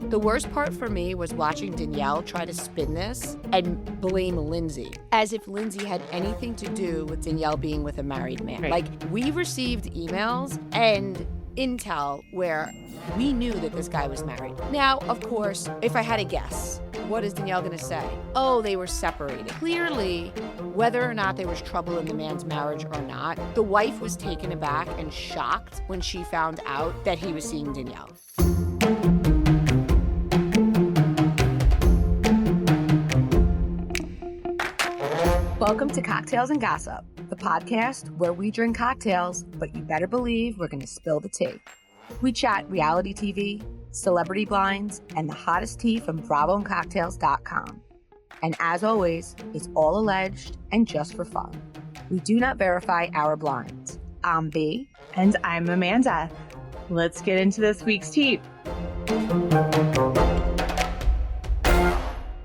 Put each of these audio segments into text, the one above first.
The worst part for me was watching Danielle try to spin this and blame Lindsay, as if Lindsay had anything to do with Danielle being with a married man. Right. Like, we received emails and intel where we knew that this guy was married. Now, of course, if I had a guess, what is Danielle gonna say? Oh, they were separated. Clearly, whether or not there was trouble in the man's marriage or not, the wife was taken aback and shocked when she found out that he was seeing Danielle. Welcome to Cocktails and Gossip, the podcast where we drink cocktails, but you better believe we're going to spill the tea. We chat reality TV, celebrity blinds, and the hottest tea from BravoandCocktails.com. And as always, it's all alleged and just for fun. We do not verify our blinds. I'm B. And I'm Amanda. Let's get into this week's tea.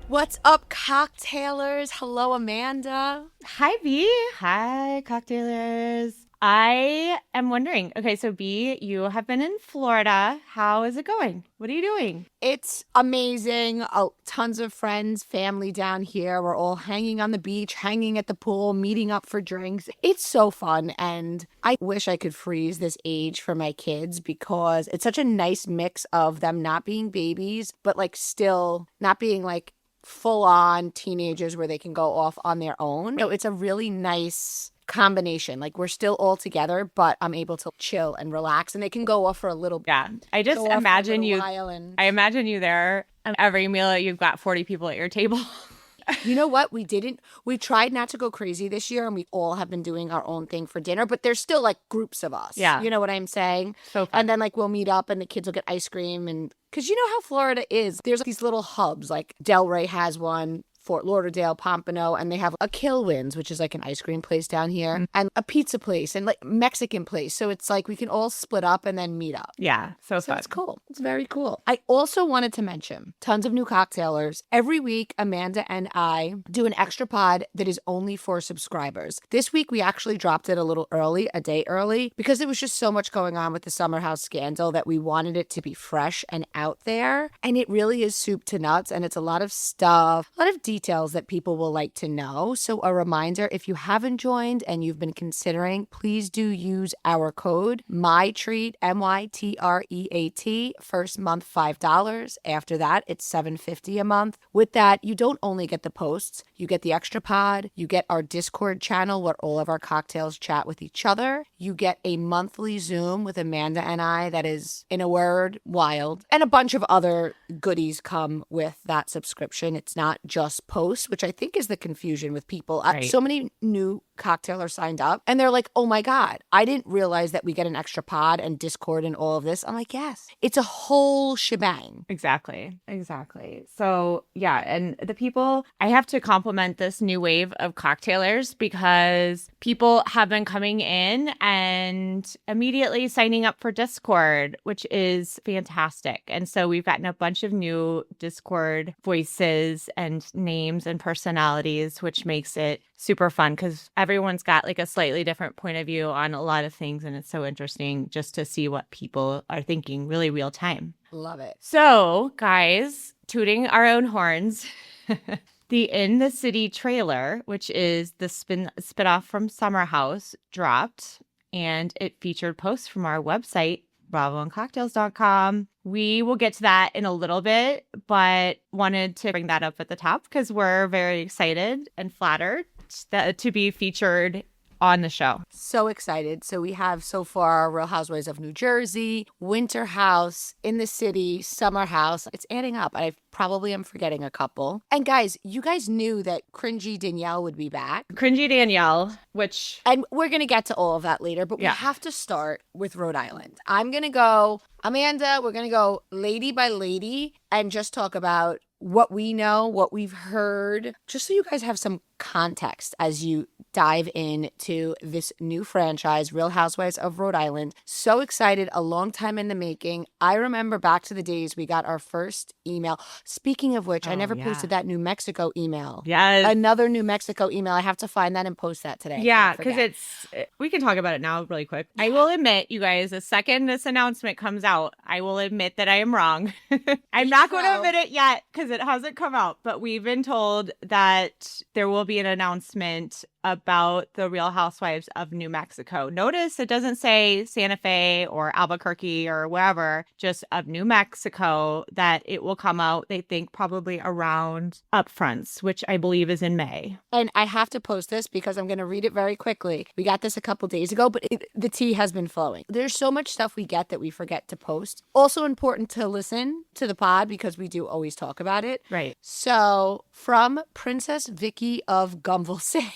What's up, cocktailers? Hello, Amanda. Hi, B. Hi, cocktailers. I am wondering, okay, so B, you have been in Florida. How is it going? What are you doing? It's amazing. Tons of friends, family down here. We're all hanging on the beach, hanging at the pool, meeting up for drinks. It's so fun. And I wish I could freeze this age for my kids because it's such a nice mix of them not being babies, but like still not being like full-on teenagers where they can go off on their own. No, it's a really nice combination. Like, we're still all together, but I'm able to chill and relax, and they can go off for a little bit. Yeah, I just imagine you. I imagine you there, and every meal you've got 40 people at your table. You know what? We tried not to go crazy this year, and we all have been doing our own thing for dinner, but there's still like groups of us. Yeah. You know what I'm saying? So fun. And then like we'll meet up and the kids will get ice cream. And because you know how Florida is, there's these little hubs, like Delray has one, Fort Lauderdale, Pompano, and they have a Kilwins, which is like an ice cream place down here, and a pizza place and like Mexican place. So it's like we can all split up and then meet up. Yeah, so fun. It's cool. It's very cool. I also wanted to mention tons of new cocktailers. Every week, Amanda and I do an extra pod that is only for subscribers. This week, we actually dropped it a little early, a day early, because there was just so much going on with the Summer House scandal that we wanted it to be fresh and out there. And it really is soup to nuts, and it's a lot of stuff, a lot of details that people will like to know. So a reminder, if you haven't joined and you've been considering, please do use our code MYTREAT, MYTREAT, first month $5. After that, it's $7.50 a month. With that, you don't only get the posts, you get the extra pod, you get our Discord channel where all of our cocktails chat with each other, you get a monthly Zoom with Amanda and I that is, in a word, wild, and a bunch of other goodies come with that subscription. It's not just posts, which I think is the confusion with people. Right. So many new cocktailers signed up and they're like, oh my God, I didn't realize that we get an extra pod and Discord and all of this. I'm like, yes, it's a whole shebang. Exactly. So yeah, and the people, I have to compliment this new wave of cocktailers because people have been coming in and immediately signing up for Discord, which is fantastic. And so we've gotten a bunch of new Discord voices and names and personalities, which makes it super fun because everyone's got like a slightly different point of view on a lot of things. And it's so interesting just to see what people are thinking really real time. Love it. So, guys, tooting our own horns, the In the City trailer, which is the spinoff from Summer House, dropped, and it featured posts from our website, BravoandCocktails.com. We will get to that in a little bit, but wanted to bring that up at the top because we're very excited and flattered to be featured on the show. So excited. So we have so far Real Housewives of New Jersey, Winter House, In the City, Summer House. It's adding up. I probably am forgetting a couple. And guys, you guys knew that Cringy Danielle would be back. Cringy Danielle, which... And we're going to get to all of that later, but we have to start with Rhode Island. I'm going to go, Amanda, we're going to go lady by lady and just talk about what we know, what we've heard, just so you guys have some context as you dive into this new franchise, Real Housewives of Rhode Island. So excited, a long time in the making. I remember back to the days we got our first email. Speaking of which, I never posted that New Mexico email. Yes. Another New Mexico email. I have to find that and post that today. Yeah, because we can talk about it now really quick. I will admit, you guys, the second this announcement comes out, I will admit that I am wrong. I'm not going to admit it yet because it hasn't come out, but we've been told that there will be an announcement about the Real Housewives of New Mexico. Notice it doesn't say Santa Fe or Albuquerque or wherever, just of New Mexico, that it will come out, they think, probably around Upfronts, which I believe is in May. And I have to post this because I'm going to read it very quickly. We got this a couple days ago, but the tea has been flowing. There's so much stuff we get that we forget to post. Also important to listen to the pod because we do always talk about it. Right. So from Princess Vicky of Gunvalson,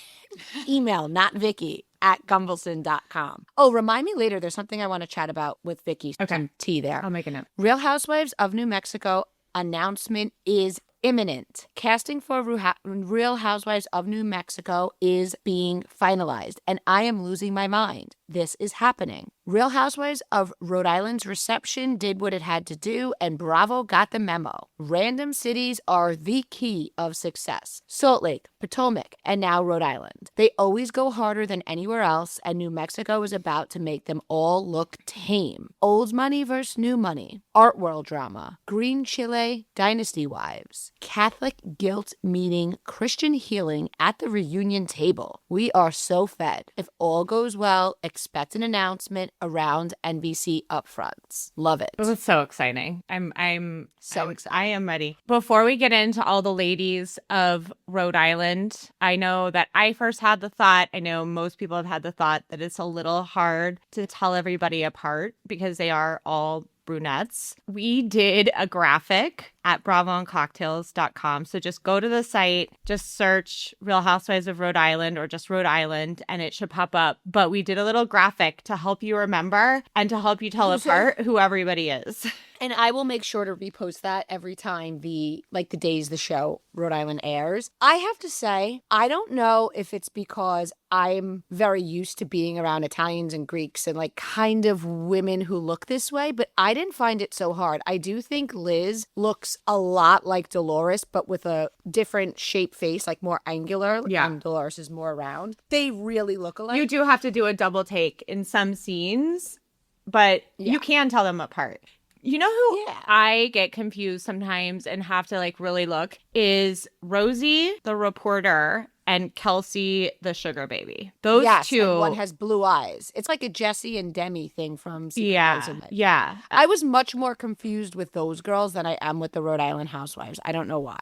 email, not Vicky, @gunvalson.com. Oh, remind me later. There's something I want to chat about with Vicky. Okay. Some tea there. I'll make a note. Real Housewives of New Mexico announcement is imminent. Casting for Real Housewives of New Mexico is being finalized, and I am losing my mind. This is happening. Real Housewives of Rhode Island's reception did what it had to do, and Bravo got the memo. Random cities are the key of success. Salt Lake, Potomac, and now Rhode Island. They always go harder than anywhere else, and New Mexico is about to make them all look tame. Old money versus new money. Art world drama. Green Chile, Dynasty Wives. Catholic guilt meeting Christian healing at the reunion table. We are so fed. If all goes well, expect an announcement around NBC upfronts. Love it. Oh, it's so exciting. I'm so excited. I am ready. Before we get into all the ladies of Rhode Island, I know that I first had the thought, I know most people have had the thought that it's a little hard to tell everybody apart because they are all brunettes. We did a graphic at bravoandcocktails.com. So just go to the site, just search Real Housewives of Rhode Island or just Rhode Island, and it should pop up. But we did a little graphic to help you remember and to help you tell apart who everybody is. And I will make sure to repost that every time the days the show Rhode Island airs. I have to say, I don't know if it's because I'm very used to being around Italians and Greeks and kind of women who look this way, but I didn't find it so hard. I do think Liz looks a lot like Dolores, but with a different shape face, more angular. Yeah. And Dolores is more round. They really look alike. You do have to do a double take in some scenes, but you can tell them apart. You know who I get confused sometimes and have to really look is Rosie, the reporter, and Kelsey, the sugar baby. Those two. And one has blue eyes. It's like a Jesse and Demi thing from Season. Yeah. I was much more confused with those girls than I am with the Rhode Island housewives. I don't know why.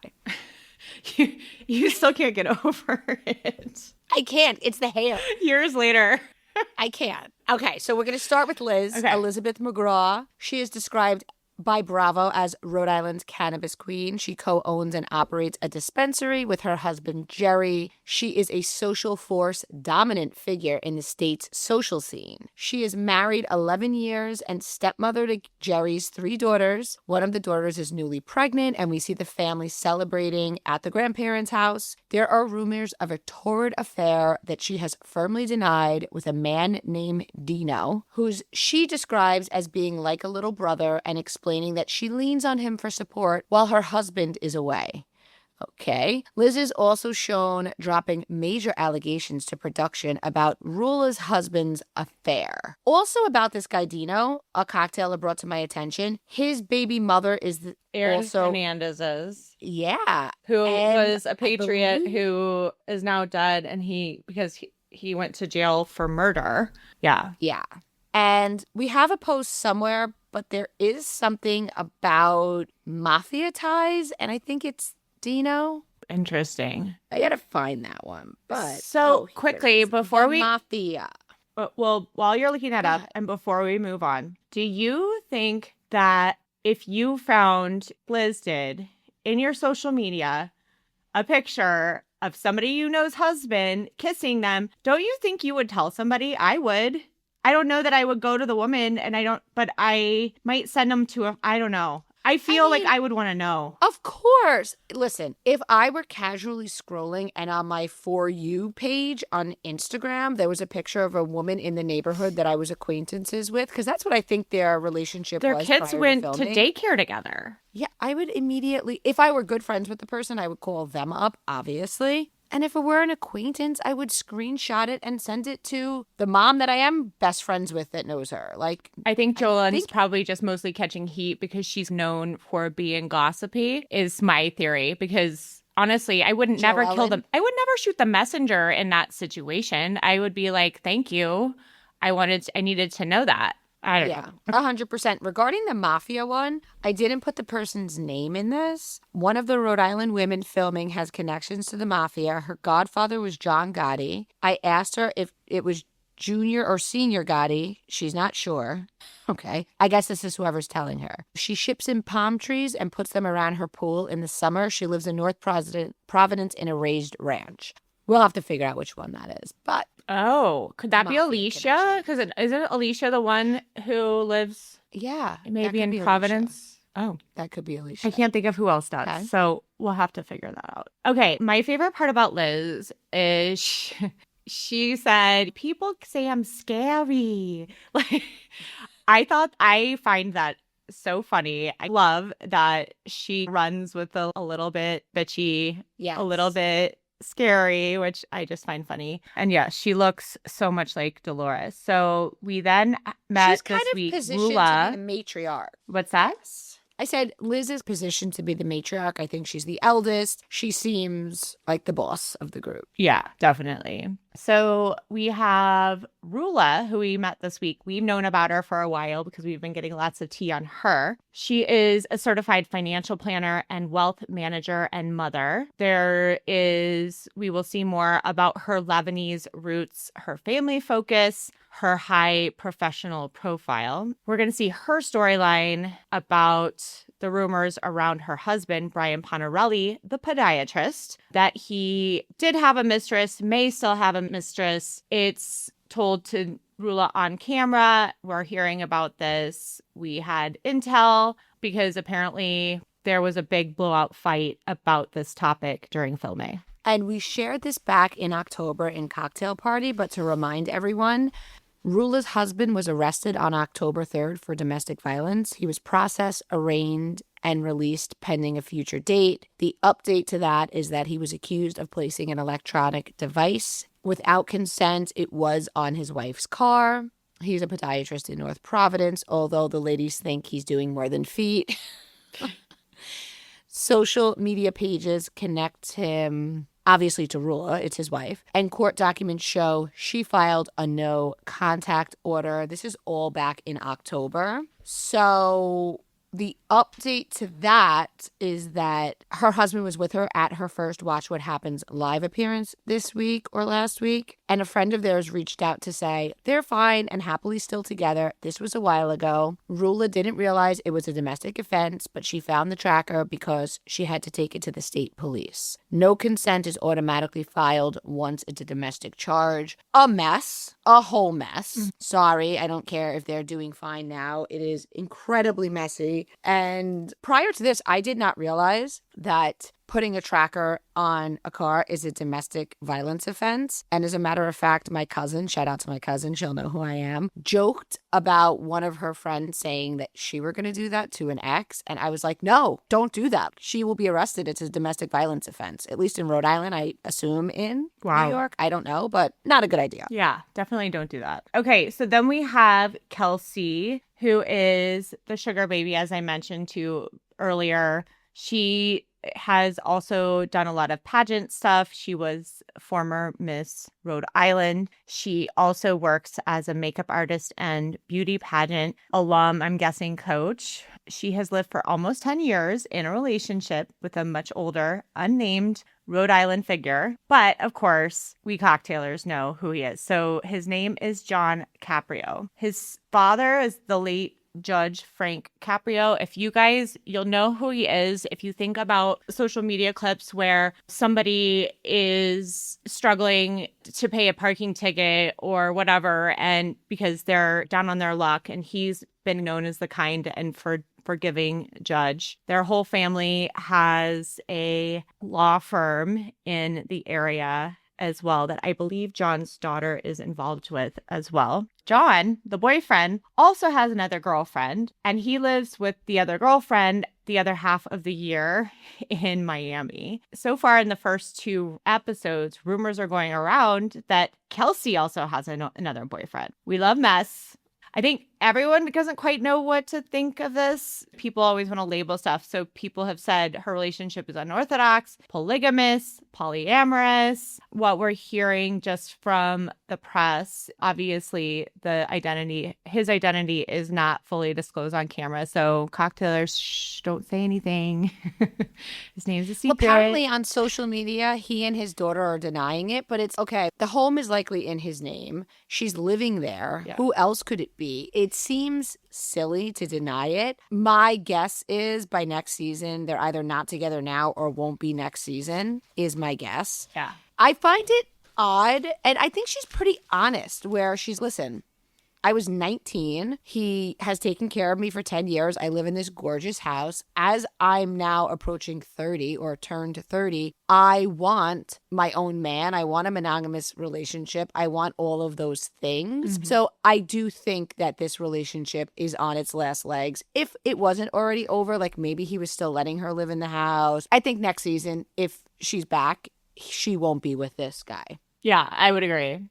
You still can't get over it. I can't. It's the hair. Years later. I can't. Okay, so we're going to start with Liz, Elizabeth McGraw. She is described by Bravo as Rhode Island's cannabis queen. She co-owns and operates a dispensary with her husband, Jerry. She is a social force dominant figure in the state's social scene. She is married 11 years and stepmother to Jerry's 3 daughters. One of the daughters is newly pregnant, and we see the family celebrating at the grandparents' house. There are rumors of a torrid affair that she has firmly denied with a man named Dino, who she describes as being like a little brother and explaining that she leans on him for support while her husband is away. Okay. Liz is also shown dropping major allegations to production about Rula's husband's affair. Also about this guy Dino, a cocktailer brought to my attention. His baby mother is Erin also Hernandez's. Yeah. Who was a patriot who is now dead, and because he went to jail for murder. Yeah. Yeah. And we have a post somewhere, but there is something about mafia ties, and I think it's Dino. Interesting. I gotta find that one. But quickly before we mafia. Well, while you're looking that up, and before we move on, do you think that if you found Liz did in your social media a picture of somebody you know's husband kissing them, don't you think you would tell somebody? I would. I don't know that I would go to the woman, but I might send them to I don't know. I feel like mean, I would want to know. Of course. Listen, if I were casually scrolling and on my For You page on Instagram, there was a picture of a woman in the neighborhood that I was acquaintances with, because that's what I think their relationship Their was kids prior went to to filming. daycare together. Yeah, I would immediately, if I were good friends with the person, I would call them up, obviously. And if it were an acquaintance, I would screenshot it and send it to the mom that I am best friends with that knows her. Like, I think Jolen's probably just mostly catching heat because she's known for being gossipy, is my theory. Because honestly, I wouldn't never kill them. I would never shoot the messenger in that situation. I would be like, thank you. I needed to know that. I don't know. 100%. Regarding the mafia one, I didn't put the person's name in this. One of the Rhode Island women filming has connections to the mafia. Her godfather was John Gotti. I asked her if it was Junior or Senior Gotti. She's not sure. Okay. I guess this is whoever's telling her. She ships in palm trees and puts them around her pool in the summer. She lives in North Providence in a raised ranch. We'll have to figure out which one that is. But could that be Mafia Alicia? Because isn't Alicia the one who lives yeah, maybe in Providence? Alicia. Oh, that could be Alicia. I can't think of who else does. Okay. So we'll have to figure that out. Okay. My favorite part about Liz is she said, people say I'm scary. Like, I find that so funny. I love that she runs with a little bit bitchy, a little bit scary, which I just find funny. And yeah, she looks so much like Dolores. So we then met She's kind this of week. positioned Rula. to be the matriarch. What's that? I said Liz is positioned to be the matriarch. I think she's the eldest. She seems like the boss of the group. Yeah, definitely. So we have Rula, who we met this week. We've known about her for a while because we've been getting lots of tea on her. She is a certified financial planner and wealth manager and mother. We will see more about her Lebanese roots, her family focus, her high professional profile. We're going to see her storyline about the rumors around her husband, Brian Ponarelli, the podiatrist, that he did have a mistress, may still have a mistress. It's told to Rula on camera. We're hearing about this. We had intel because apparently there was a big blowout fight about this topic during filming. And we shared this back in October in Cocktail Party, but to remind everyone, Rula's husband was arrested on October 3rd for domestic violence. He was processed, arraigned, and released pending a future date. The update to that is that he was accused of placing an electronic device without consent. It was on his wife's car. He's a podiatrist in North Providence, although the ladies think he's doing more than feet. Social media pages connect him obviously to Rula, it's his wife, and court documents show she filed a no contact order. This is all back in October. So the update to that is that her husband was with her at her first Watch What Happens live appearance this week or last week. And a friend of theirs reached out to say they're fine and happily still together. This was a while ago. Rula didn't realize it was a domestic offense, but she found the tracker because she had to take it to the state police. No consent is automatically filed once it's a domestic charge. A mess. A whole mess. Sorry, I don't care if they're doing fine now. It is incredibly messy. And prior to this, I did not realize that putting a tracker on a car is a domestic violence offense. And as a matter of fact, my cousin, shout out to my cousin, she'll know who I am, joked about one of her friends saying that she were going to do that to an ex. And I was like, no, don't do that. She will be arrested. It's a domestic violence offense, at least in Rhode Island, I assume in New York. I don't know, but not a good idea. Yeah, definitely don't do that. Okay, so then we have Kelsey, who is the sugar baby, as I mentioned to earlier. She has also done a lot of pageant stuff. She was former Miss Rhode Island. She also works as a makeup artist and beauty pageant alum, I'm guessing coach. She has lived for almost 10 years in a relationship with a much older, unnamed Rhode Island figure. But of course, we cocktailers know who he is. So his name is John Caprio. His father is the late Judge Frank Caprio. If you guys, you'll know who he is. If you think about social media clips where somebody is struggling to pay a parking ticket or whatever, and because they're down on their luck, and he's been known as the kind and for forgiving judge. Their whole family has a law firm in the area as well that I believe John's daughter is involved with as well. John, the boyfriend, also has another girlfriend, and he lives with the other girlfriend the other half of the year in Miami. So far in the first 2 episodes, rumors are going around that Kelsey also has another boyfriend. We love mess. I think everyone doesn't quite know what to think of this. People always want to label stuff. So people have said her relationship is unorthodox, polygamous, polyamorous. What we're hearing just from the press, obviously his identity is not fully disclosed on camera. So cocktailers, don't say anything. His name's a secret. Well, apparently on social media, he and his daughter are denying it, but it's okay. The home is likely in his name. She's living there. Yeah. Who else could it be? It seems silly to deny it. My guess is by next season, they're either not together now or won't be next season, is my guess. Yeah. I find it odd, and I think she's pretty honest, where she's, listen, I was 19. He has taken care of me for 10 years. I live in this gorgeous house. As I'm now approaching 30 or turned 30, I want my own man. I want a monogamous relationship. I want all of those things. Mm-hmm. So I do think that this relationship is on its last legs. If it wasn't already over, like maybe he was still letting her live in the house. I think next season, if she's back, she won't be with this guy. Yeah, I would agree.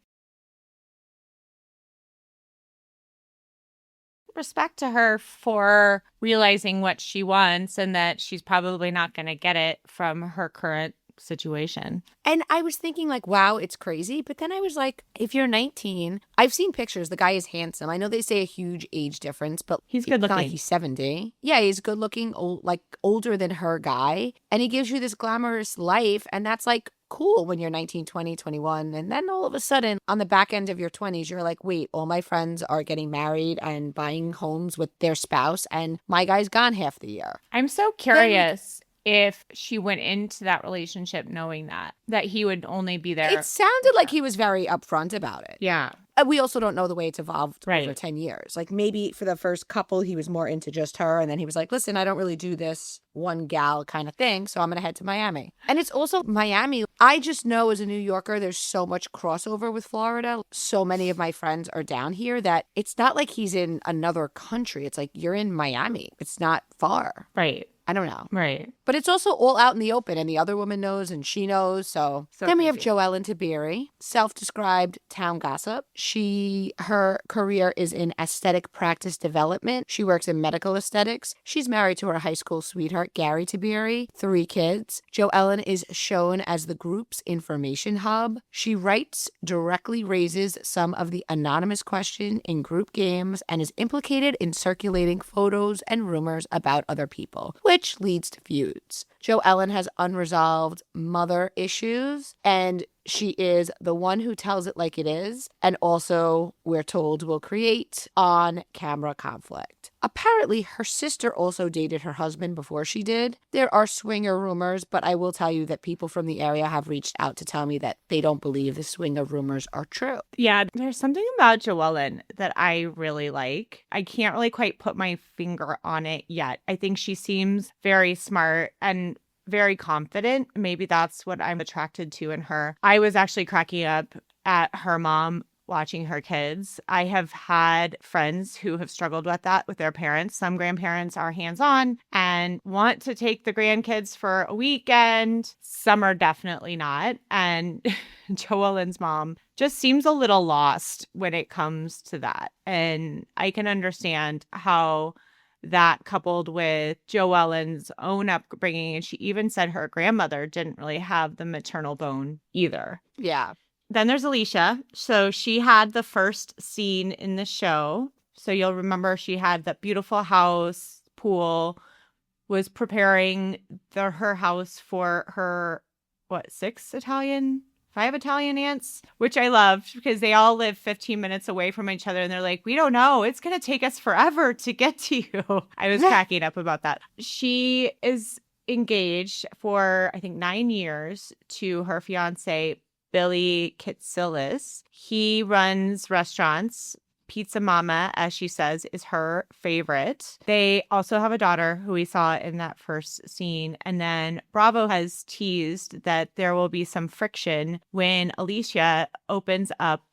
Respect to her for realizing what she wants and that she's probably not going to get it from her current situation. And I was thinking like, wow, it's crazy. But then I was like, if you're 19, I've seen pictures. The guy is handsome. I know they say a huge age difference, but He's good it's not like looking. he's 70. Yeah, he's good looking, like older than her guy. And he gives you this glamorous life. And that's like cool when you're 19, 20, 21. And then all of a sudden, on the back end of your 20s, you're like, wait, all my friends are getting married and buying homes with their spouse. And my guy's gone half the year. I'm so curious if she went into that relationship knowing that he would only be there. It sounded like he was very upfront about it. Yeah. We also don't know the way it's evolved Right. over 10 years. Like maybe for the first couple, he was more into just her. And then he was like, listen, I don't really do this one gal kind of thing. So I'm going to head to Miami. And it's also Miami. I just know as a New Yorker, there's so much crossover with Florida. So many of my friends are down here that it's not like he's in another country. It's like you're in Miami. It's not far. Right. I don't know. Right. But it's also all out in the open, and the other woman knows, and she knows. So then we have crazy. Joellen Tabiri, self-described town gossip. Her career is in aesthetic practice development. She works in medical aesthetics. She's married to her high school sweetheart, Gary Tabiri, 3 kids. Joellen is shown as the group's information hub. She writes, directly raises some of the anonymous question in group games, and is implicated in circulating photos and rumors about other people, which leads to feuds. Joellen has unresolved mother issues, and she is the one who tells it like it is, and also, we're told, will create on-camera conflict. Apparently, her sister also dated her husband before she did. There are swinger rumors, but I will tell you that people from the area have reached out to tell me that they don't believe the swinger rumors are true. Yeah, there's something about Joellen that I really like. I can't really quite put my finger on it yet. I think she seems very smart and very confident. Maybe that's what I'm attracted to in her. I was actually cracking up at her mom watching her kids. I have had friends who have struggled with that with their parents. Some grandparents are hands-on and want to take the grandkids for a weekend. Some are definitely not. And Joellen's mom just seems a little lost when it comes to that. And I can understand how that, coupled with Joellen's own upbringing, and she even said her grandmother didn't really have the maternal bone either. Yeah. Then there's Alicia. So she had the first scene in the show. So you'll remember she had that beautiful house, pool, was preparing her house for her, 5 Italian aunts, which I loved because they all live 15 minutes away from each other. And they're like, we don't know. It's going to take us forever to get to you. I was cracking up about that. She is engaged for, I think, 9 years to her fiance, Billy Kitsilis. He runs restaurants Pizza Mama, as she says, is her favorite. They also have a daughter who we saw in that first scene. And then Bravo has teased that there will be some friction when Alicia opens up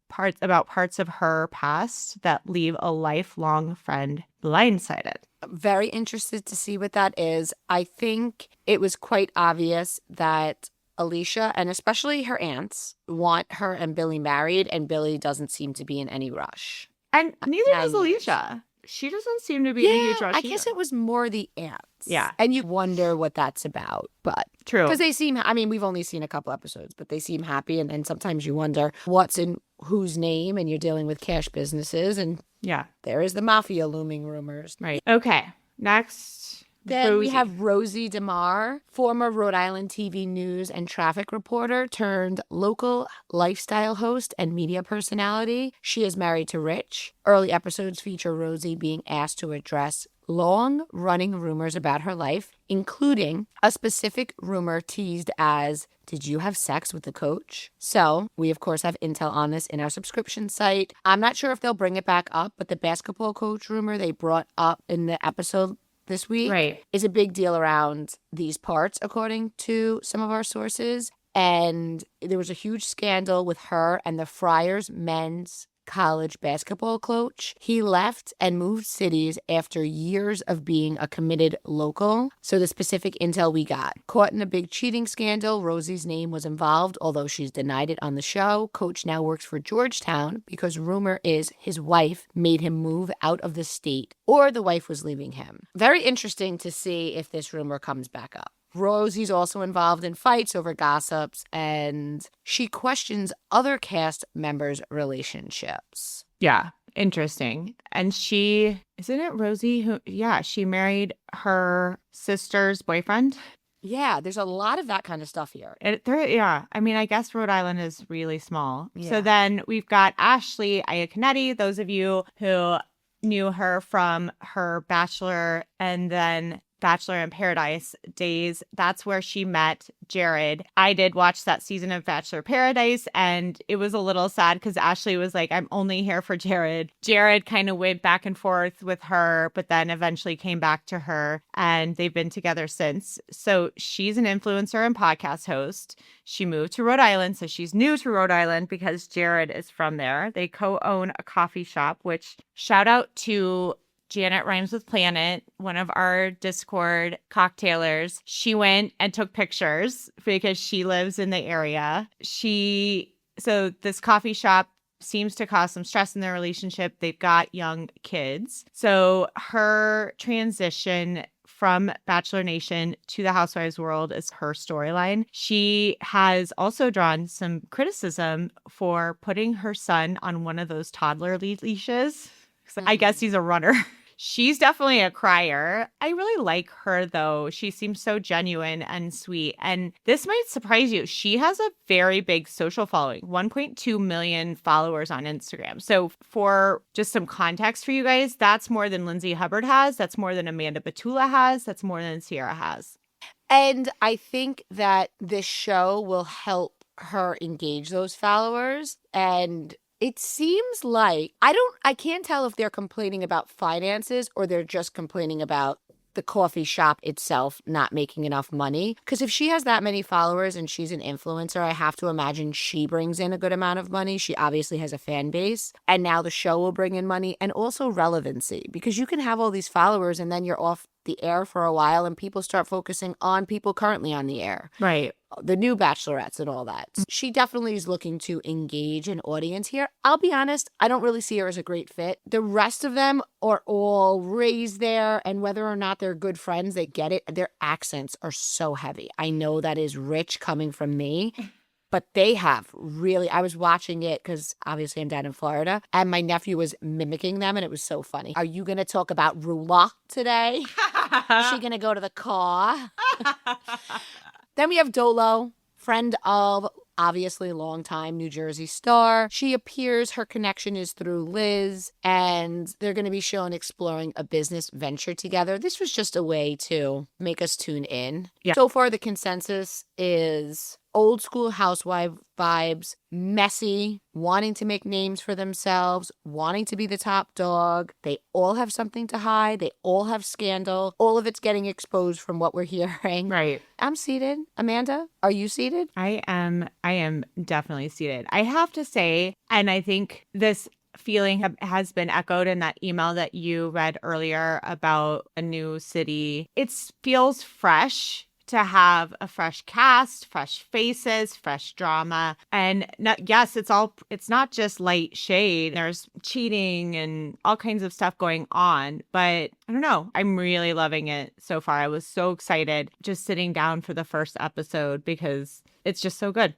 parts of her past that leave a lifelong friend blindsided. Very interested to see what that is. I think it was quite obvious that Alicia, and especially her aunts, want her and Billy married, and Billy doesn't seem to be in any rush. And neither does 9 years. Alicia. She doesn't seem to be in a huge rush I guess either. it was more the aunts. Yeah. And you wonder what that's about. But True. because they seem, I mean, we've only seen a couple episodes, but they seem happy. And then sometimes you wonder what's in whose name, and you're dealing with cash businesses. And Yeah. there is the mafia looming rumors. Right. Okay. Next. Then we Rosie. have Rosie DeMar, former Rhode Island TV news and traffic reporter turned local lifestyle host and media personality. She is married to Rich. Early episodes feature Rosie being asked to address long-running rumors about her life, including a specific rumor teased as, "Did you have sex with the coach?" So we, of course, have intel on this in our subscription site. I'm not sure if they'll bring it back up, but the basketball coach rumor they brought up in the episode this week Right. is a big deal around these parts, according to some of our sources. And there was a huge scandal with her and the Friars men's college basketball coach. He left and moved cities after years of being a committed local. So the specific intel we got: caught in a big cheating scandal, Rosie's name was involved, although she's denied it on the show. Coach now works for Georgetown because rumor is his wife made him move out of the state, or the wife was leaving him. Very interesting to see if this rumor comes back up. Rosie's also involved in fights over gossips, and she questions other cast members' relationships. Yeah. Interesting. And isn't it Rosie who, she married her sister's boyfriend? Yeah, there's a lot of that kind of stuff here. I mean, I guess Rhode Island is really small. Yeah. So then we've got Ashley Iaconetti. Those of you who knew her from her Bachelor and then Bachelor in Paradise days, that's where she met Jared. I did watch that season of Bachelor Paradise, and it was a little sad because Ashley was like, "I'm only here for Jared." Jared kind of went back and forth with her, but then eventually came back to her, and they've been together since. So she's an influencer and podcast host. She moved to Rhode Island, so she's new to Rhode Island because Jared is from there. They co-own a coffee shop, which shout out to Janet Rhymes with Planet, one of our Discord cocktailers. She went and took pictures because she lives in the area. So this coffee shop seems to cause some stress in their relationship. They've got young kids. So her transition from Bachelor Nation to the Housewives world is her storyline. She has also drawn some criticism for putting her son on one of those toddler leashes. I guess he's a runner. She's definitely a crier. I really like her, though. She seems so genuine and sweet. And this might surprise you. She has a very big social following, 1.2 million followers on Instagram. So for just some context for you guys, that's more than Lindsay Hubbard has. That's more than Amanda Batula has. That's more than Sierra has. And I think that this show will help her engage those followers. And it seems like I can't tell if they're complaining about finances or they're just complaining about the coffee shop itself not making enough money. Because if she has that many followers and she's an influencer, I have to imagine she brings in a good amount of money. She obviously has a fan base, and now the show will bring in money and also relevancy, because you can have all these followers and then you're off the air for a while and people start focusing on people currently on the air. Right. The new bachelorettes and all that. She definitely is looking to engage an audience here. I'll be honest, I don't really see her as a great fit. The rest of them are all raised there, and whether or not they're good friends, they get it. Their accents are so heavy. I know that is rich coming from me, but they have really, I was watching it because obviously I'm down in Florida, and my nephew was mimicking them, and it was so funny. Are you going to talk about Rula today? Is she going to go to the car? Then we have Dolo, friend of, obviously, longtime New Jersey star. She appears, her connection is through Liz, and they're going to be shown exploring a business venture together. This was just a way to make us tune in. Yeah. So far, the consensus is old school housewife vibes, messy, wanting to make names for themselves, wanting to be the top dog. They all have something to hide. They all have scandal. All of it's getting exposed from what we're hearing. Right. I'm seated. Amanda, are you seated? I am definitely seated. I have to say, and I think this feeling has been echoed in that email that you read earlier about a new city. It feels fresh to have a fresh cast, fresh faces, fresh drama. And yes, it's not just light shade. There's cheating and all kinds of stuff going on, but I don't know. I'm really loving it so far. I was so excited just sitting down for the first episode because it's just so good.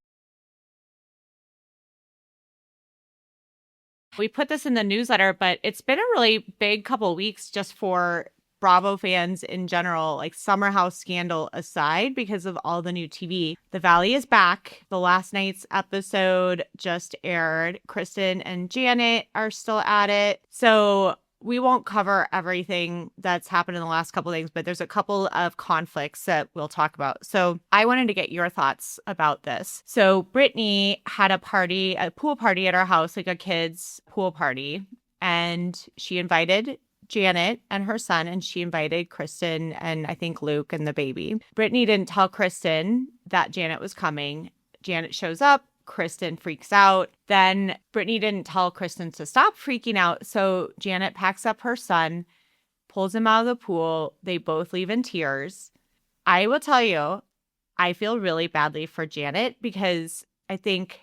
We put this in the newsletter, but it's been a really big couple of weeks just for Bravo fans in general, like Summer House scandal aside, because of all the new TV. The Valley is back. The last night's episode just aired. Kristen and Janet are still at it. So we won't cover everything that's happened in the last couple of days, but there's a couple of conflicts that we'll talk about. So I wanted to get your thoughts about this. So Brittany had a pool party at our house, like a kid's pool party, and she invited Janet and her son, and she invited Kristen and I think Luke and the baby. Brittany didn't tell Kristen that Janet was coming. Janet shows up. Kristen freaks out. Then Brittany didn't tell Kristen to stop freaking out. So Janet packs up her son, pulls him out of the pool. They both leave in tears. I will tell you, I feel really badly for Janet because I think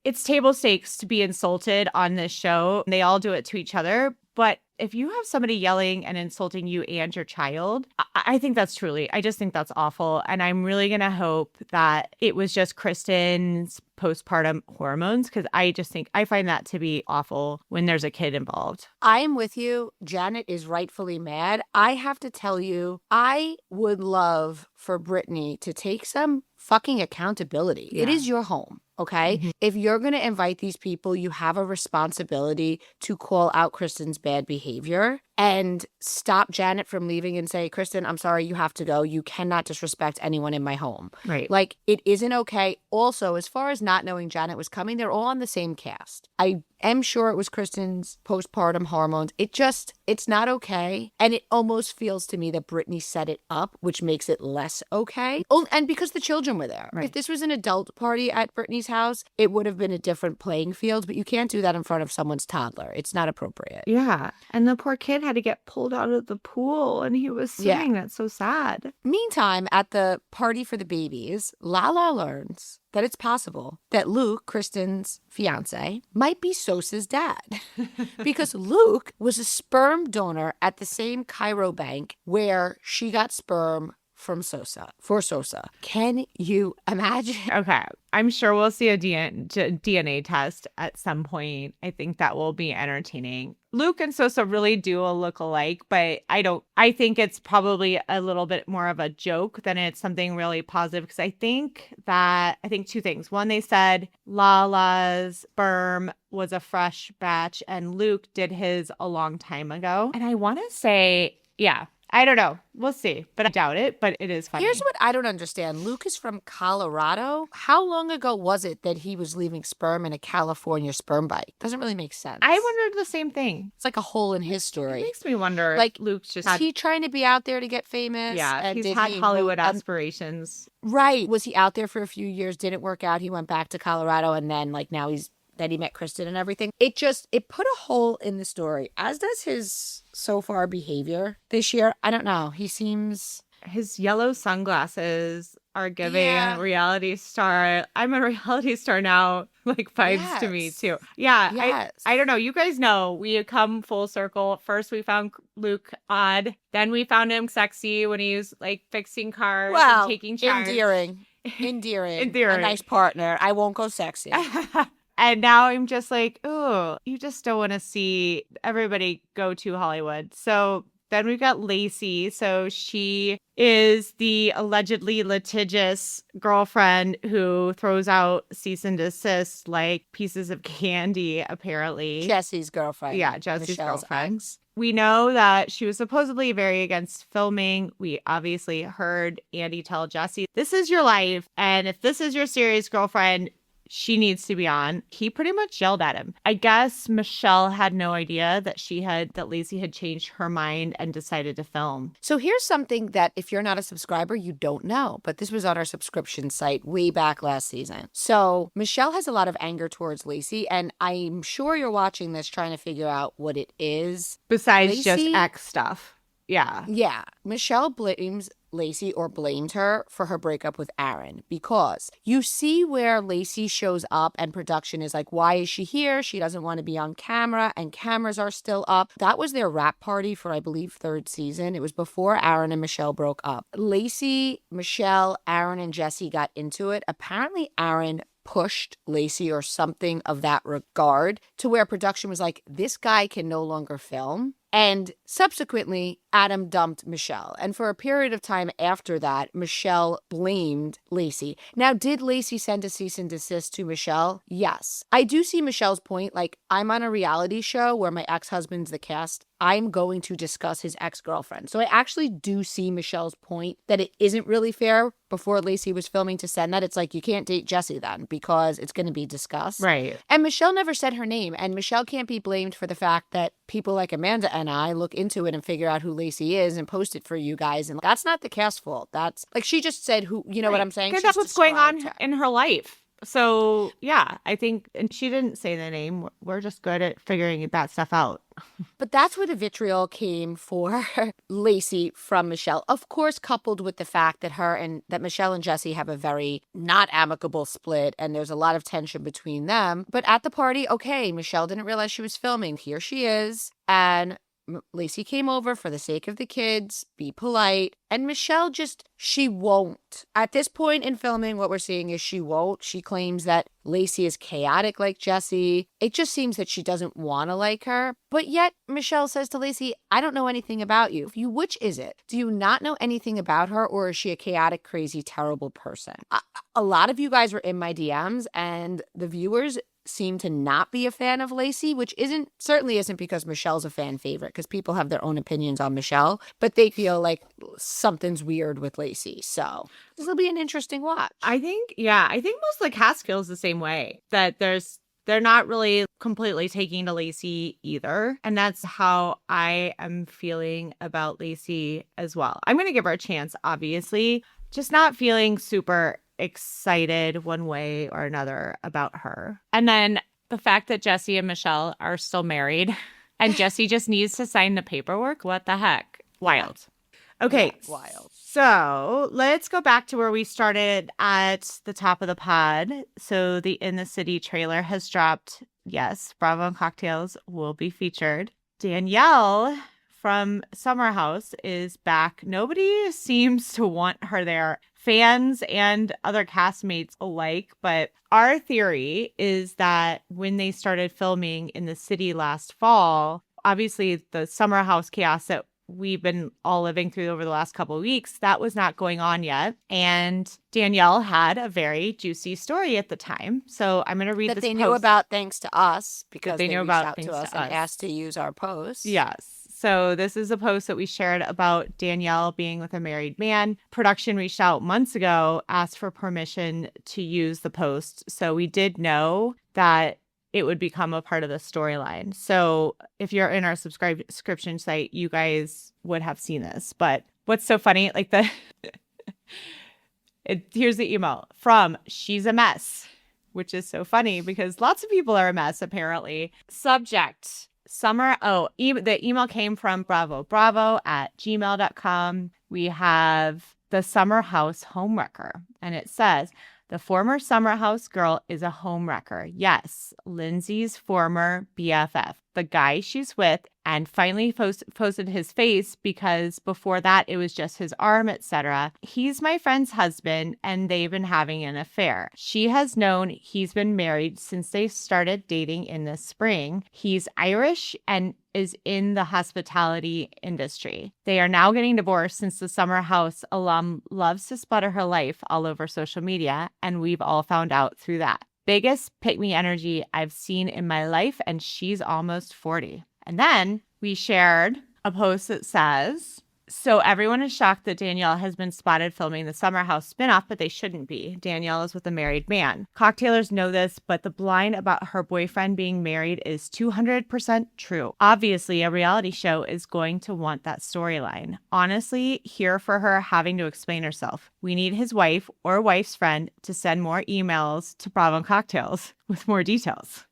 it's table stakes to be insulted on this show. They all do it to each other. But if you have somebody yelling and insulting you and your child, I think I just think that's awful. And I'm really going to hope that it was just Kristen's postpartum hormones, because I find that to be awful when there's a kid involved. I'm with you. Janet is rightfully mad. I have to tell you, I would love for Brittany to take some fucking accountability. Yeah. It is your home. Okay. Mm-hmm. If you're going to invite these people, you have a responsibility to call out Kristen's bad behavior and stop Janet from leaving and say, Kristen, I'm sorry, you have to go. You cannot disrespect anyone in my home. Right. Like, it isn't okay. Also, as far as not knowing Janet was coming, they're all on the same cast. I am sure it was Kristen's postpartum hormones. It's not okay. And it almost feels to me that Brittany set it up, which makes it less okay. Oh, and because the children were there. Right. If this was an adult party at Brittany's house, it would have been a different playing field, but you can't do that in front of someone's toddler. It's not appropriate. Yeah. And the poor kid had to get pulled out of the pool and he was swimming. That's so sad. Meantime, at the party for the babies, Lala learns that it's possible that Luke, Kristen's fiance, might be Sosa's dad. Because Luke was a sperm donor at the same Cairo bank where she got sperm for Sosa. Can you imagine? Okay. I'm sure we'll see a DNA test at some point. I think that will be entertaining. Luke and Sosa really do look alike, but I think it's probably a little bit more of a joke than it's something really positive, because I think two things. One, they said Lala's sperm was a fresh batch and Luke did his a long time ago. And I want to say, yeah, I don't know. We'll see, but I doubt it, but it is funny. Here's what I don't understand. Luke is from Colorado. How long ago was it that he was leaving sperm in a California sperm bank? Doesn't really make sense. I wondered the same thing. It's like a hole in his It story. makes me wonder, Like, Luke's just Is he trying to be out there to get famous? yeah, And he's did had he Hollywood go- aspirations. Right. Was he out there for a few years, didn't work out, he went back to Colorado, and then now that he met Kristen and everything. It put a hole in the story, as does his so far behavior this year. I don't know. His yellow sunglasses are giving Yeah. reality star. I'm a reality star now, like vibes to me Yes. too. Yeah. Yes. I don't know. You guys know we had come full circle. First we found Luke odd. Then we found him sexy when he was like fixing cars and taking charge. endearing. A nice partner. I won't go sexy. And now I'm just like, oh, you just don't want to see everybody go to Hollywood. So Then we've got Lacey. So she is the allegedly litigious girlfriend who throws out cease and desist like pieces of candy, apparently. Jesse's girlfriend. Yeah, Jesse's Michelle's girlfriend. ex. We know that she was supposedly very against filming. We obviously heard Andy tell Jesse, this is your life. And if this is your serious girlfriend, she needs to be on. He pretty much yelled at him. I guess Michelle had no idea that Lacey had changed her mind and decided to film. So here's something that if you're not a subscriber, you don't know. But this was on our subscription site way back last season. So Michelle has a lot of anger towards Lacey. And I'm sure you're watching this trying to figure out what it is. Besides just Lacey- ex stuff. Yeah. Yeah. Michelle blames Lacey or blamed her for her breakup with Aaron because you see where Lacey shows up and production is like, why is she here? She doesn't want to be on camera and cameras are still up. That was their rap party for, I believe, 3rd season. It was before Aaron and Michelle broke up. Lacey, Michelle, Aaron, and Jesse got into it. Apparently, Aaron pushed Lacey or something of that regard to where production was like, this guy can no longer film. And subsequently, Adam dumped Michelle. And for a period of time after that, Michelle blamed Lacey. Now, did Lacey send a cease and desist to Michelle? Yes. I do see Michelle's point. Like, I'm on a reality show where my ex-husband's the cast. I'm going to discuss his ex-girlfriend. So I actually do see Michelle's point that it isn't really fair before Lacey was filming to send that. It's like, you can't date Jesse then because it's going to be discussed. Right. And Michelle never said her name. And Michelle can't be blamed for the fact that people like Amanda and I look into it and figure out who Lacey is and post it for you guys. And that's not the cast's fault. That's like, she just said who, you know what I'm saying? Because She that's just what's going on described her. in her life. So, yeah, I think, and she didn't say the name. We're just good at figuring that stuff out. But that's where the vitriol came for Lacey from Michelle. Of course, coupled with the fact that Michelle and Jesse have a very not amicable split and there's a lot of tension between them. But at the party, okay, Michelle didn't realize she was filming. Here she is. And Lacey came over for the sake of the kids, be polite. And Michelle she won't. At this point in filming, what we're seeing is she won't. She claims that Lacey is chaotic like Jesse. It just seems that she doesn't want to like her. But yet Michelle says to Lacey, I don't know anything about you. Which is it? Do you not know anything about her, or is she a chaotic, crazy, terrible person? A lot of you guys were in my DMs and the viewers seem to not be a fan of Lacey, which certainly isn't because Michelle's a fan favorite, because people have their own opinions on Michelle, but they feel like something's weird with Lacey. So this will be an interesting watch. I think most of the cast feels the same way, that they're not really completely taking to Lacey either. And that's how I am feeling about Lacey as well. I'm going to give her a chance, obviously, just not feeling super excited one way or another about her. And then the fact that Jesse and Michelle are still married and Jesse just needs to sign the paperwork. What the heck? Wild. Okay. Yeah, wild. So let's go back to where we started at the top of the pod. So the In the City trailer has dropped. Yes, Bravo and Cocktails will be featured. Danielle from Summer House is back. Nobody seems to want her there, fans and other castmates alike. But our theory is that when they started filming in the city last fall, obviously the Summer House chaos that we've been all living through over the last couple of weeks, that was not going on yet. And Danielle had a very juicy story at the time. So I'm going to read that this they post. knew about thanks to us, because they they knew reached about out thanks to us to and us. asked to use our post. Yes. So this is a post that we shared about Danielle being with a married man. Production reached out months ago, asked for permission to use the post. So we did know that it would become a part of the storyline. So if you're in our subscription site, you guys would have seen this. But what's so funny, like here's the email from She's a Mess, which is so funny because lots of people are a mess, apparently. Subject. The email came from bravo@gmail.com. We have the Summer House homewrecker, and it says, the former Summer House girl is a homewrecker. Yes, Lindsay's former BFF. the guy she's with, and finally posted his face because before that it was just his arm, etc. He's my friend's husband and they've been having an affair. She has known he's been married since they started dating in the spring. He's Irish and is in the hospitality industry. They are now getting divorced since the summer house alum loves to sputter her life all over social media, and we've all found out through that. Biggest pick-me energy I've seen in my life, and she's almost 40. And then we shared a post that says, so everyone is shocked that Danielle has been spotted filming the Summer House spinoff, but they shouldn't be. Danielle is with a married man. Cocktailers know this, but the blind about her boyfriend being married is 200% true. Obviously, a reality show is going to want that storyline. Honestly, here for her having to explain herself. We need his wife or wife's friend to send more emails to Bravo Cocktails with more details.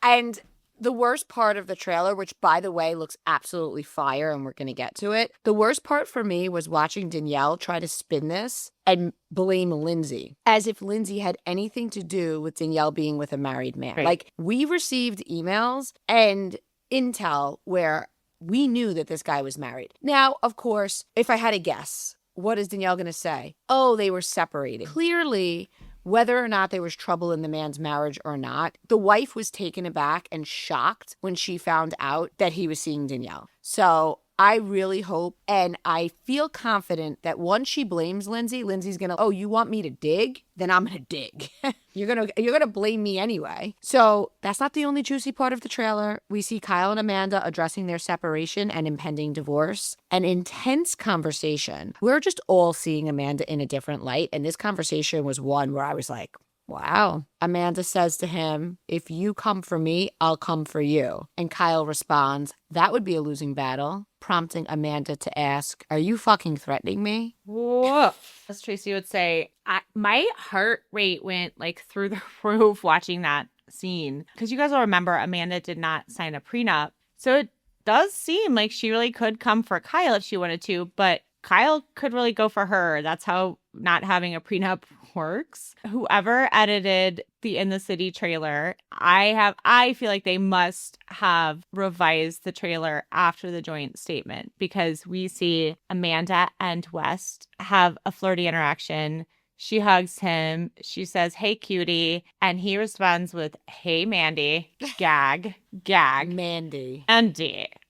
And the worst part of the trailer, which, by the way, looks absolutely fire, and we're going to get to it. The worst part for me was watching Danielle try to spin this and blame Lindsay, as if Lindsay had anything to do with Danielle being with a married man. Right. Like, we received emails and intel where we knew that this guy was married. Now, of course, if I had a guess, what is Danielle going to say? Oh, they were separated. Clearly, whether or not there was trouble in the man's marriage or not, the wife was taken aback and shocked when she found out that he was seeing Danielle. So I really hope, and I feel confident that once she blames Lindsay, Lindsay's gonna, oh, you want me to dig? Then I'm gonna dig. You're gonna blame me anyway. So that's not the only juicy part of the trailer. We see Kyle and Amanda addressing their separation and impending divorce. An intense conversation. We're just all seeing Amanda in a different light, and this conversation was one where I was like, wow. Amanda says to him, if you come for me, I'll come for you. And Kyle responds, that would be a losing battle, prompting Amanda to ask, are you fucking threatening me? Whoa. As Tracy would say, my heart rate went like through the roof watching that scene. Because you guys will remember Amanda did not sign a prenup. So it does seem like she really could come for Kyle if she wanted to, but Kyle could really go for her. That's how not having a prenup works. Whoever edited the In the City trailer, I feel like they must have revised the trailer after the joint statement, because we see Amanda and West have a flirty interaction. She hugs him. She says, hey, cutie. And he responds with, hey, Mandy. Gag. Gag. Mandy.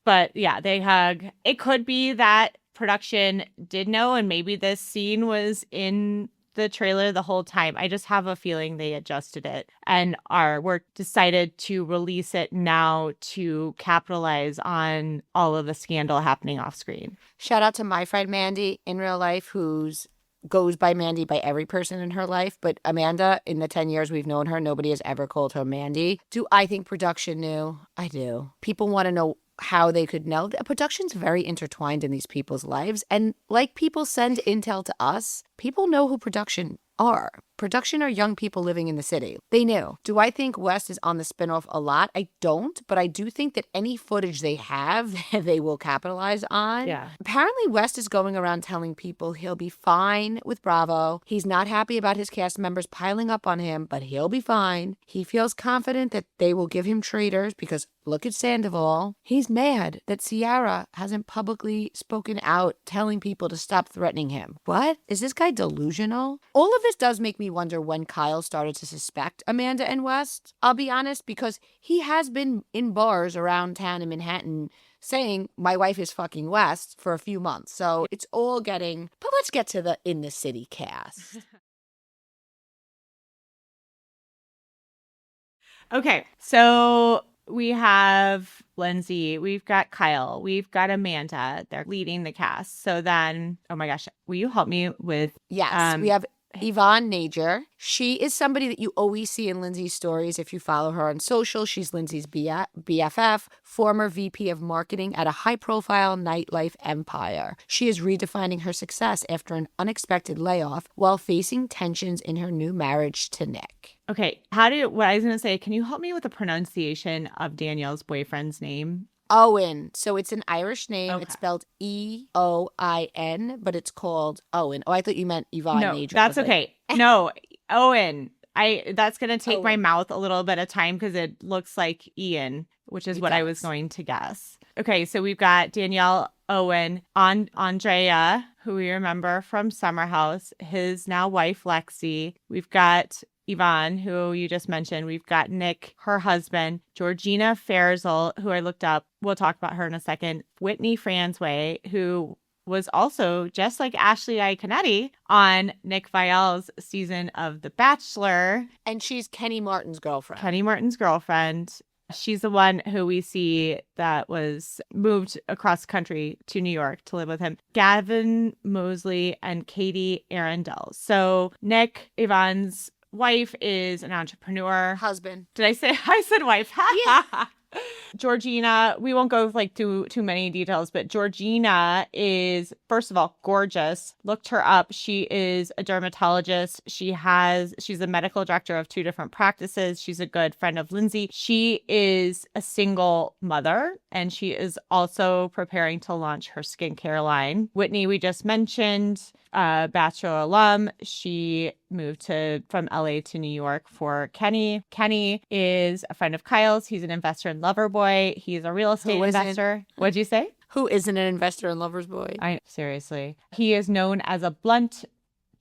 But yeah, they hug. It could be that production did know, and maybe this scene was in the trailer the whole time. I just have a feeling they adjusted it and were decided to release it now to capitalize on all of the scandal happening off screen. Shout out to my friend Mandy in real life, who's goes by Mandy by every person in her life. But Amanda, in the 10 years we've known her, nobody has ever called her Mandy. Do I think production knew? I do. People want to know how they could know. Production's very intertwined in these people's lives. And like people send intel to us, people know who production are. Production are young people living in the city. They knew. Do I think West is on the spinoff a lot? I don't, but I do think that any footage they have, they will capitalize on. Yeah. Apparently, West is going around telling people he'll be fine with Bravo. He's not happy about his cast members piling up on him, but he'll be fine. He feels confident that they will give him traitors because look at Sandoval. He's mad that Ciara hasn't publicly spoken out telling people to stop threatening him. What? Is this guy delusional? All of this does make me wonder when Kyle started to suspect Amanda and West. I'll be honest, because he has been in bars around town in Manhattan saying my wife is fucking West for a few months. So it's all getting, but let's get to the In the City cast. Okay, so we have Lindsay, we've got Kyle, we've got Amanda. They're leading the cast. So then, oh my gosh, will you help me with? Yes, we have Yvonne Nager. She is somebody that you always see in Lindsay's stories if you follow her on social. She's Lindsay's BFF, former VP of marketing at a high-profile nightlife empire. She is redefining her success after an unexpected layoff while facing tensions in her new marriage to Nick. Okay, what I was going to say, can you help me with the pronunciation of Danielle's boyfriend's name? Owen. So it's an Irish name. Okay. It's spelled E-O-I-N, but it's called Owen. Oh, I thought you meant Yvonne No, Nager. that's okay. No, Owen. That's going to take Oh, my wait. mouth a little bit of time because it looks like Ian, which is It what I was does. going to guess. Okay, so we've got Danielle Owen, Andrea, who we remember from Summer House, his now wife, Lexi. We've got Yvonne, who you just mentioned. We've got Nick, her husband, Georgina Fairzel, who I looked up. We'll talk about her in a second. Whitney Fransway, who was also, just like Ashley Iaconetti, on Nick Viall's season of The Bachelor. And she's Kenny Martin's girlfriend. Kenny Martin's girlfriend. She's the one who we see that was moved across country to New York to live with him. Gavin Mosley and Katie Arundel. So Nick, Yvonne's wife, is an entrepreneur. Husband. Did I say? I said wife. Yeah. Georgina, we won't go like too many details, but Georgina is, first of all, gorgeous. Looked her up. She is a dermatologist. She's a medical director of 2 different practices. She's a good friend of Lindsay. She is a single mother, and she is also preparing to launch her skincare line. Whitney, we just mentioned, Bachelor alum. She moved from LA to New York for Kenny. Kenny is a friend of Kyle's. He's an investor in Loverboy. He's a real estate investor. What'd you say? Who isn't an investor in Lover's Boy? Seriously. He is known as a blunt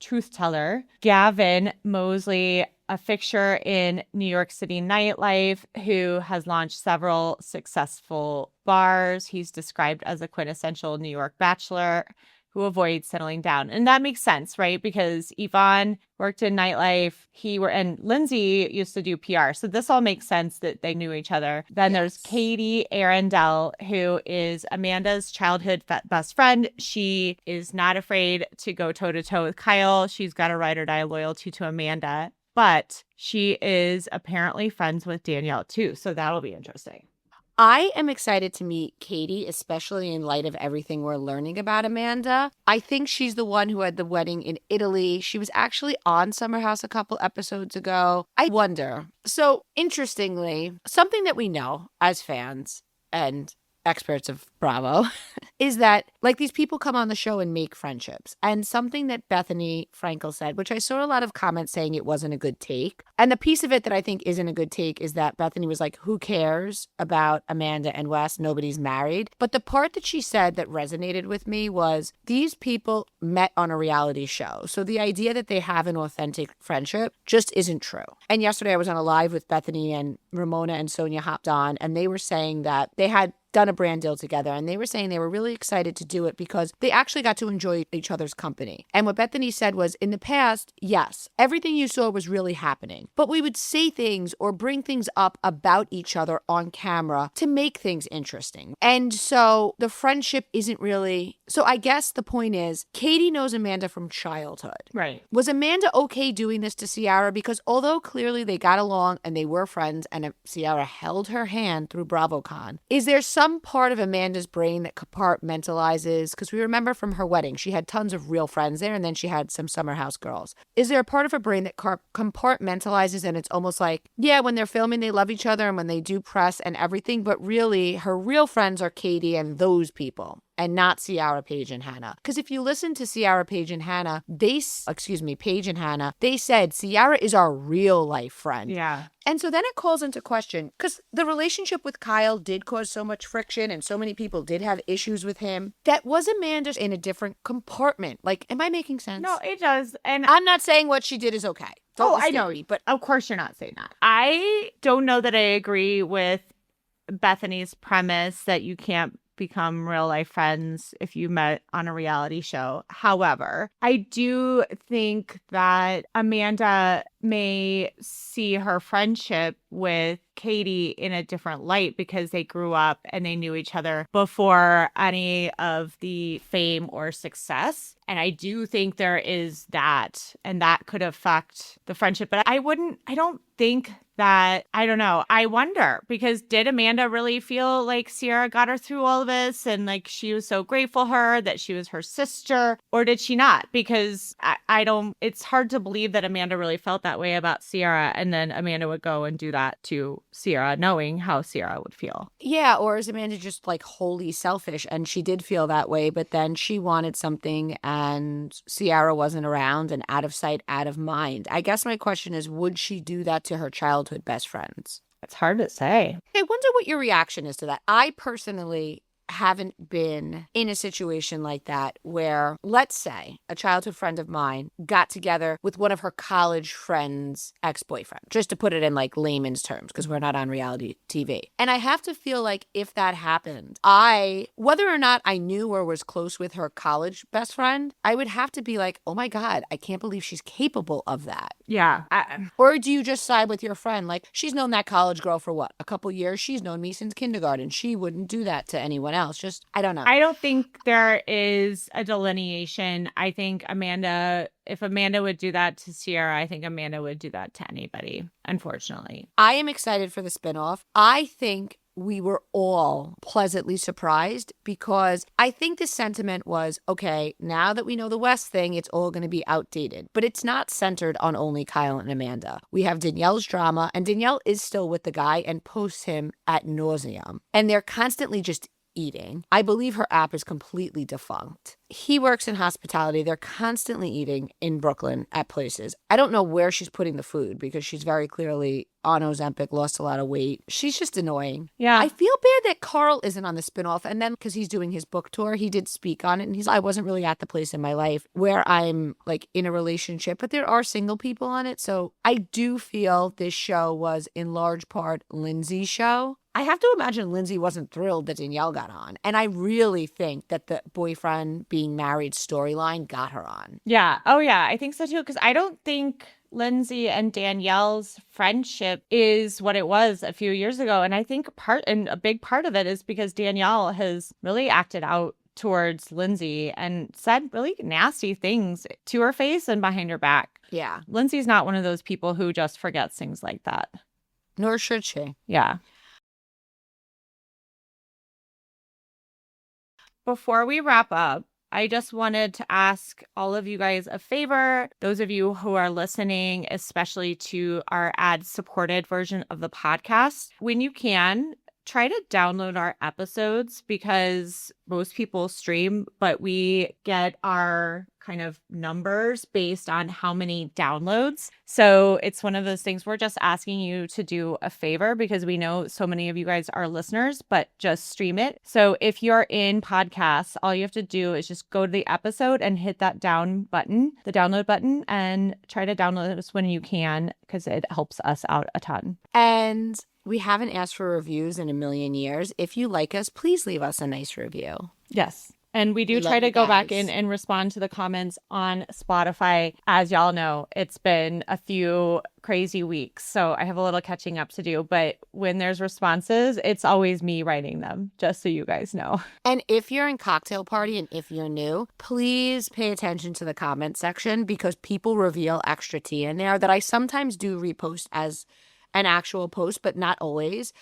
truth teller. Gavin Mosley, a fixture in New York City nightlife, who has launched several successful bars. He's described as a quintessential New York bachelor who avoids settling down. And that makes sense, right? Because Yvonne worked in nightlife, and Lindsay used to do PR. So this all makes sense that they knew each other. Then there's Katie Arundel, who is Amanda's childhood best friend. She is not afraid to go toe-to-toe with Kyle. She's got a ride or die loyalty to Amanda. But she is apparently friends with Danielle too. So that'll be interesting. I am excited to meet Katie, especially in light of everything we're learning about Amanda. I think she's the one who had the wedding in Italy. She was actually on Summer House a couple episodes ago. I wonder. So, interestingly, something that we know as fans and experts of Bravo is that like these people come on the show and make friendships. And something that Bethany Frankel said, which I saw a lot of comments saying it wasn't a good take. And the piece of it that I think isn't a good take is that Bethany was like, who cares about Amanda and Wes? Nobody's married. But the part that she said that resonated with me was these people met on a reality show. So the idea that they have an authentic friendship just isn't true. And yesterday I was on a live with Bethany, and Ramona and Sonia hopped on, and they were saying that they had done a brand deal together, and they were saying they were really excited to do it because they actually got to enjoy each other's company. And what Bethany said was, in the past, yes, everything you saw was really happening, but we would say things or bring things up about each other on camera to make things interesting. And so the friendship isn't really, so I guess the point is Katie knows Amanda from childhood. Right. Was Amanda okay doing this to Ciara? Because although clearly they got along and they were friends and Ciara held her hand through BravoCon, is there some part of Amanda's brain that compartmentalizes? Because we remember from her wedding, she had tons of real friends there, and then she had some Summer House girls. Is there a part of her brain that compartmentalizes, and it's almost like, yeah, when they're filming, they love each other, and when they do press and everything, but really her real friends are Katie and those people, and not Ciara, Paige, and Hannah. Because if you listen to Ciara, Paige, and Hannah, Paige and Hannah, they said Ciara is our real life friend. Yeah. And so then it calls into question, because the relationship with Kyle did cause so much friction and so many people did have issues with him. That was Amanda in a different compartment. Like, am I making sense? No, it does. And I'm not saying what she did is okay. Don't I know. mistake me, but Of course you're not saying that. I don't know that I agree with Bethany's premise that you can't become real life friends if you met on a reality show. However, I do think that Amanda may see her friendship with Katie in a different light because they grew up and they knew each other before any of the fame or success. And I do think there is that, and that could affect the friendship. But I don't think that, I don't know. I wonder, because did Amanda really feel like Ciara got her through all of this and like she was so grateful her that she was her sister, or did she not? Because it's hard to believe that Amanda really felt that way about Ciara, and then Amanda would go and do that to Sierra, knowing how Sierra would feel. Yeah, or is Amanda just like wholly selfish and she did feel that way, but then she wanted something and Sierra wasn't around and out of sight, out of mind? I guess my question is, would she do that to her childhood best friends? It's hard to say. I wonder what your reaction is to that. I personally haven't been in a situation like that where, let's say, a childhood friend of mine got together with one of her college friends' ex-boyfriend, just to put it in like layman's terms, because we're not on reality TV. And I have to feel like if that happened, whether or not I knew or was close with her college best friend, I would have to be like, oh my God, I can't believe she's capable of that. Yeah. Or do you just side with your friend? Like, she's known that college girl for what? A couple years? She's known me since kindergarten. She wouldn't do that to anyone else. Just, I don't know. I don't think there is a delineation. I think if Amanda would do that to Sierra, I think Amanda would do that to anybody, unfortunately. I am excited for the spinoff. I think we were all pleasantly surprised because I think the sentiment was, okay, now that we know the West thing, it's all going to be outdated. But it's not centered on only Kyle and Amanda. We have Danielle's drama, and Danielle is still with the guy and posts him ad nauseum. And they're constantly just eating. I believe her app is completely defunct. He works in hospitality. They're constantly eating in Brooklyn at places. I don't know where she's putting the food because she's very clearly on Ozempic, lost a lot of weight. She's just annoying. Yeah. I feel bad that Carl isn't on the spinoff. And then because he's doing his book tour, he did speak on it. And I wasn't really at the place in my life where I'm like in a relationship, but there are single people on it. So I do feel this show was in large part Lindsay's show. I have to imagine Lindsay wasn't thrilled that Danielle got on. And I really think that the boyfriend being married storyline got her on. Yeah. Oh, yeah. I think so, too. Because I don't think Lindsay and Danielle's friendship is what it was a few years ago. And I think a big part of it is because Danielle has really acted out towards Lindsay and said really nasty things to her face and behind her back. Yeah. Lindsay's not one of those people who just forgets things like that. Nor should she. Yeah. Before we wrap up, I just wanted to ask all of you guys a favor. Those of you who are listening, especially to our ad-supported version of the podcast, when you can, try to download our episodes because most people stream, but we get our kind of numbers based on how many downloads. So it's one of those things we're just asking you to do a favor because we know so many of you guys are listeners, but just stream it. So if you're in podcasts, all you have to do is just go to the episode and hit that download button, and try to download us when you can because it helps us out a ton. And we haven't asked for reviews in a million years. If you like us, please leave us a nice review. Yes. And we do try to go back in and respond to the comments on Spotify. As y'all know, it's been a few crazy weeks, so I have a little catching up to do. But when there's responses, it's always me writing them, just so you guys know. And if you're in Cocktail Party and if you're new, please pay attention to the comment section because people reveal extra tea in there that I sometimes do repost as an actual post, but not always.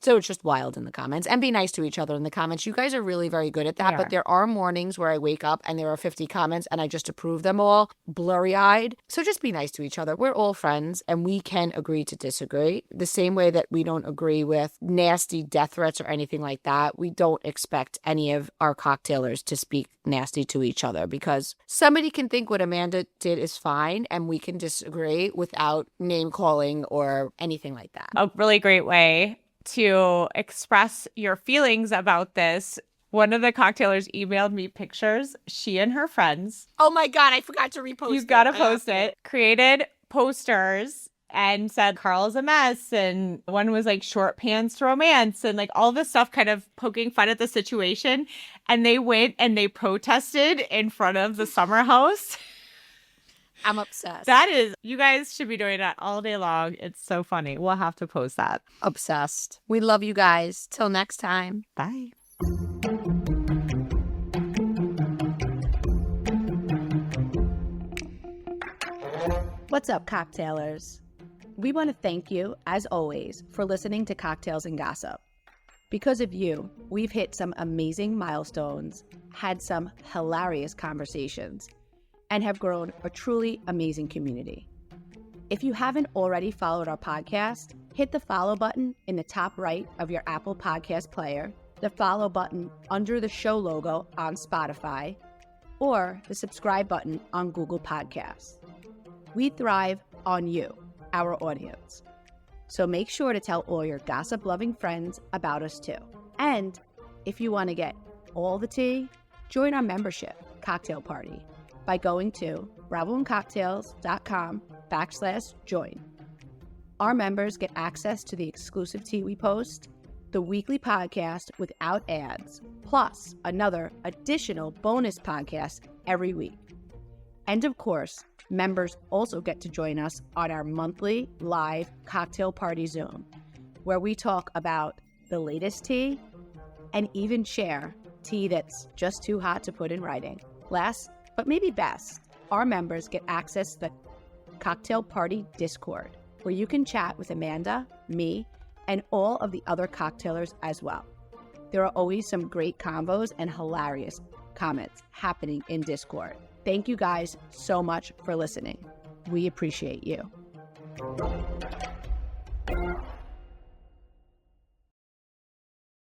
So it's just wild in the comments. And be nice to each other in the comments. You guys are really very good at that. But there are mornings where I wake up and there are 50 comments and I just approve them all, blurry-eyed. So just be nice to each other. We're all friends and we can agree to disagree. The same way that we don't agree with nasty death threats or anything like that, we don't expect any of our cocktailers to speak nasty to each other because somebody can think what Amanda did is fine and we can disagree without name calling or anything like that. A really great way to express your feelings about this. One of the cocktailers emailed me pictures, she and her friends. Oh my God, I forgot to repost it. You've got to post it. Created posters and said Carl's a mess. And one was like short pants romance and like all this stuff kind of poking fun at the situation. And they went and they protested in front of the summer house. I'm obsessed. You guys should be doing that all day long. It's so funny. We'll have to post that. Obsessed. We love you guys. Till next time. Bye. What's up, cocktailers? We want to thank you, as always, for listening to Cocktails and Gossip. Because of you, we've hit some amazing milestones, had some hilarious conversations, and have grown a truly amazing community. If you haven't already followed our podcast, hit the follow button in the top right of your Apple Podcast player, the follow button under the show logo on Spotify, or the subscribe button on Google Podcasts. We thrive on you, our audience. So make sure to tell all your gossip-loving friends about us too. And if you want to get all the tea, join our membership cocktail party by going to bravoandcocktails.com/join. Our members get access to the exclusive tea we post, the weekly podcast without ads, plus another additional bonus podcast every week. And of course, members also get to join us on our monthly live cocktail party Zoom, where we talk about the latest tea and even share tea that's just too hot to put in writing. Last, but maybe best, our members get access to the Cocktail Party Discord, where you can chat with Amanda, me, and all of the other cocktailers as well. There are always some great combos and hilarious comments happening in Discord. Thank you guys so much for listening. We appreciate you.